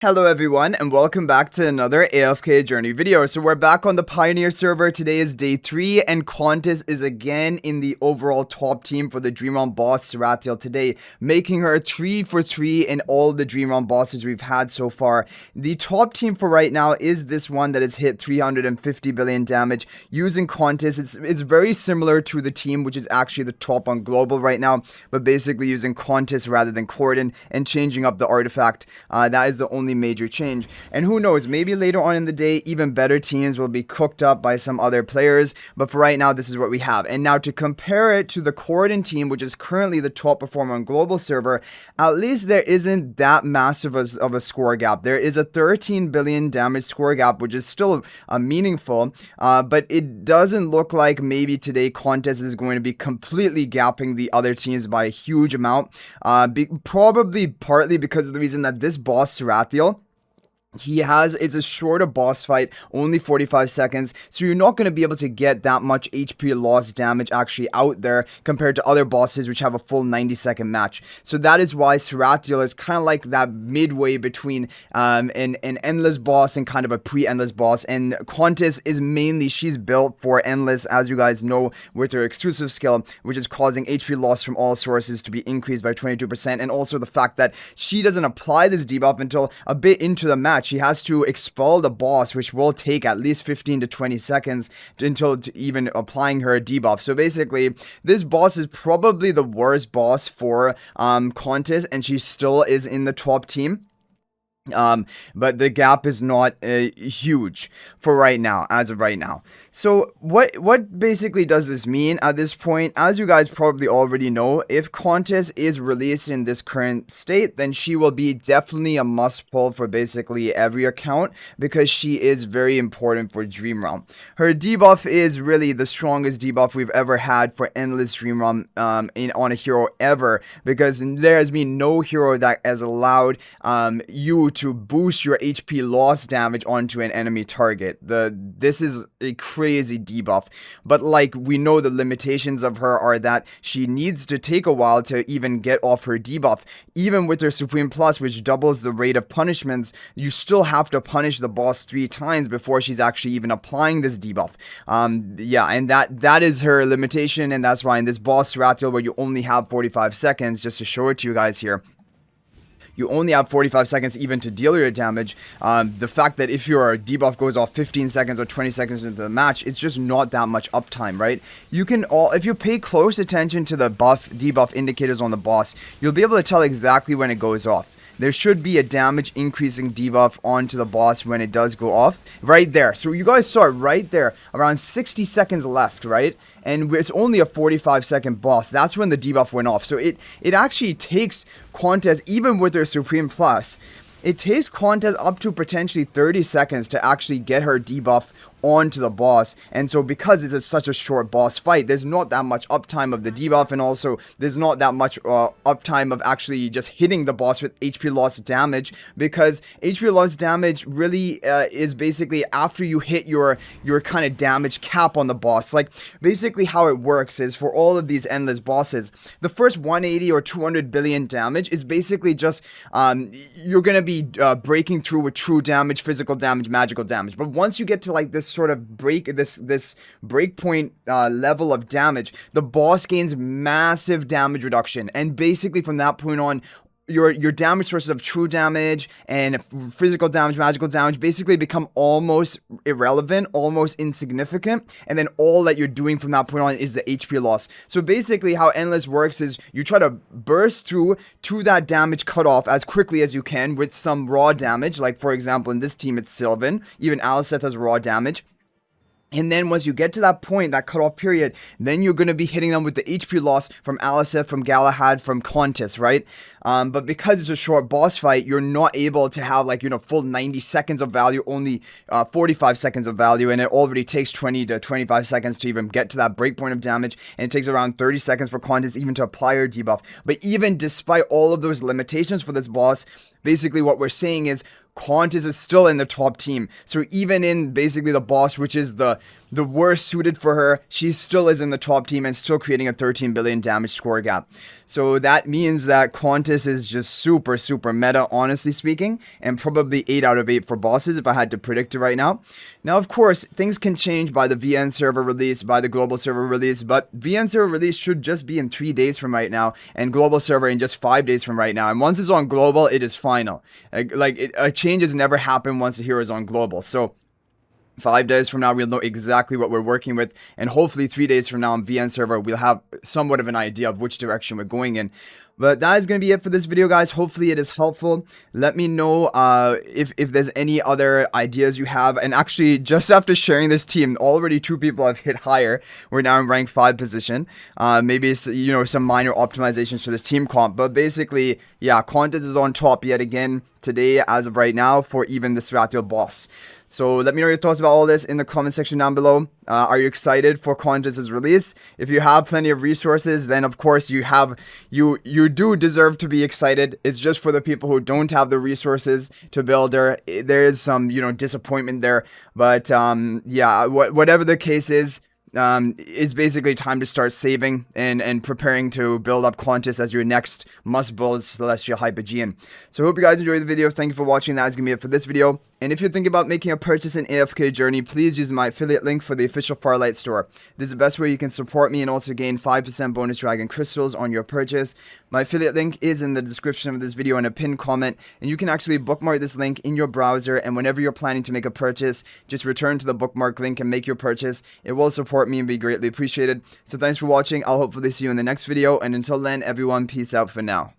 Hello everyone, and welcome back to another AFK journey video. So we're back on the Pioneer server. Today is day 3, and Contess is again in the overall top team for the Dream Realm boss Sarethiel today, making her 3 for 3 in all the Dream Realm bosses we've had so far. The top team for right now is this one that has hit 350 billion damage using Contess. It's very similar to the team which is actually the top on global right now, but basically using Contess rather than Corden and changing up the artifact. That is the only major change, and who knows, maybe later on in the day even better teams will be cooked up by some other players, but for right now this is what we have. And now to compare it to the Corden team, which is currently the top performer on global server, at least there isn't that massive of a score gap. There is a 13 billion damage score gap, which is still meaningful, but it doesn't look like maybe today Contest is going to be completely gapping the other teams by a huge amount, probably partly because of the reason that this boss Sarethiel, it's a shorter boss fight, only 45 seconds, so you're not going to be able to get that much HP loss damage actually out there compared to other bosses which have a full 90-second match. So that is why Sarethiel is kind of like that midway between an endless boss and kind of a pre-endless boss, and Contess is mainly, she's built for endless, as you guys know, with her exclusive skill, which is causing HP loss from all sources to be increased by 22%, and also the fact that she doesn't apply this debuff until a bit into the match. She has to expel the boss, which will take at least 15 to 20 seconds until even applying her debuff. So basically, this boss is probably the worst boss for Contest, and she still is in the top team. But the gap is not huge for right now, as of right now. So what basically does this mean at this point? As you guys probably already know, if Contess is released in this current state, then she will be definitely a must pull for basically every account, because she is very important for Dream Realm. Her debuff is really the strongest debuff we've ever had for endless Dream Realm on a hero ever, because there has been no hero that has allowed you to boost your HP loss damage onto an enemy target. This is a crazy debuff, but like, we know the limitations of her are that she needs to take a while to even get off her debuff. Even with her Supreme Plus, which doubles the rate of punishments, you still have to punish the boss 3 times before she's actually even applying this debuff. Yeah, and that is her limitation, and that's why in this boss Sarethiel, where you only have 45 seconds, just to show it to you guys here, you only have 45 seconds even to deal your damage. The fact that if your debuff goes off 15 seconds or 20 seconds into the match, it's just not that much uptime, right? You can if you pay close attention to the debuff indicators on the boss, you'll be able to tell exactly when it goes off. There should be a damage increasing debuff onto the boss when it does go off, right there. So you guys saw it right there, around 60 seconds left, right? And it's only a 45-second boss. That's when the debuff went off. So it actually takes Contest, even with their Supreme Plus, it takes Contest up to potentially 30 seconds to actually get her debuff onto the boss. And so because it's such a short boss fight, there's not that much uptime of the debuff, and also there's not that much uptime of actually just hitting the boss with HP loss damage, because HP loss damage really is basically after you hit your kind of damage cap on the boss. Like, basically how it works is, for all of these endless bosses, the first 180 or 200 billion damage is basically just you're gonna be breaking through with true damage, physical damage, magical damage. But once you get to like this sort of this breakpoint level of damage, the boss gains massive damage reduction, and basically from that point on, your damage sources of true damage and physical damage, magical damage basically become almost irrelevant, almost insignificant, and then all that you're doing from that point on is the HP loss. So basically how Endless works is you try to burst through to that damage cutoff as quickly as you can with some raw damage. Like, for example, in this team it's Sylvan, even Aliceth has raw damage. And then once you get to that point, that cutoff period, then you're going to be hitting them with the HP loss from Aliceth, from Galahad, from Contess, right? But because it's a short boss fight, you're not able to have, like, full 90 seconds of value, only 45 seconds of value, and it already takes 20 to 25 seconds to even get to that breakpoint of damage, and it takes around 30 seconds for Contess even to apply her debuff. But even despite all of those limitations for this boss, basically what we're saying is Contess is still in the top team. So even in basically the boss, which is the the worst suited for her, she still is in the top team and still creating a 13 billion damage score gap. So that means that Contess is just super, super meta, honestly speaking, and probably 8 out of 8 for bosses if I had to predict it right now. Now, of course, things can change by the VN server release, by the global server release, but VN server release should just be in 3 days from right now, and global server in just 5 days from right now. And once it's on global, it is final. A change has never happened once a hero is on global. So 5 days from now, we'll know exactly what we're working with, and hopefully 3 days from now on VN server, we'll have somewhat of an idea of which direction we're going in. But that is going to be it for this video, guys. Hopefully it is helpful. Let me know if there's any other ideas you have. And actually, just after sharing this team, already 2 people have hit higher. We're now in rank 5 position. Maybe it's, you know, some minor optimizations to this team comp. But basically, yeah, Contess is on top yet again today as of right now for even the Sarethiel boss. So let me know your thoughts about all this in the comment section down below. Are you excited for Contess's release? If you have plenty of resources, then of course you do deserve to be excited. It's just for the people who don't have the resources to build her. There is some, you know, disappointment there. But yeah, whatever the case is, it's basically time to start saving and preparing to build up Contess as your next must-build Celestial Hypogean. So I hope you guys enjoyed the video. Thank you for watching. That is going to be it for this video. And if you're thinking about making a purchase in AFK Journey, please use my affiliate link for the official Farlight store. This is the best way you can support me and also gain 5% bonus dragon crystals on your purchase. My affiliate link is in the description of this video and a pinned comment, and you can actually bookmark this link in your browser, and whenever you're planning to make a purchase, just return to the bookmark link and make your purchase. It will support me and be greatly appreciated. So thanks for watching. I'll hopefully see you in the next video, and until then, everyone, peace out for now.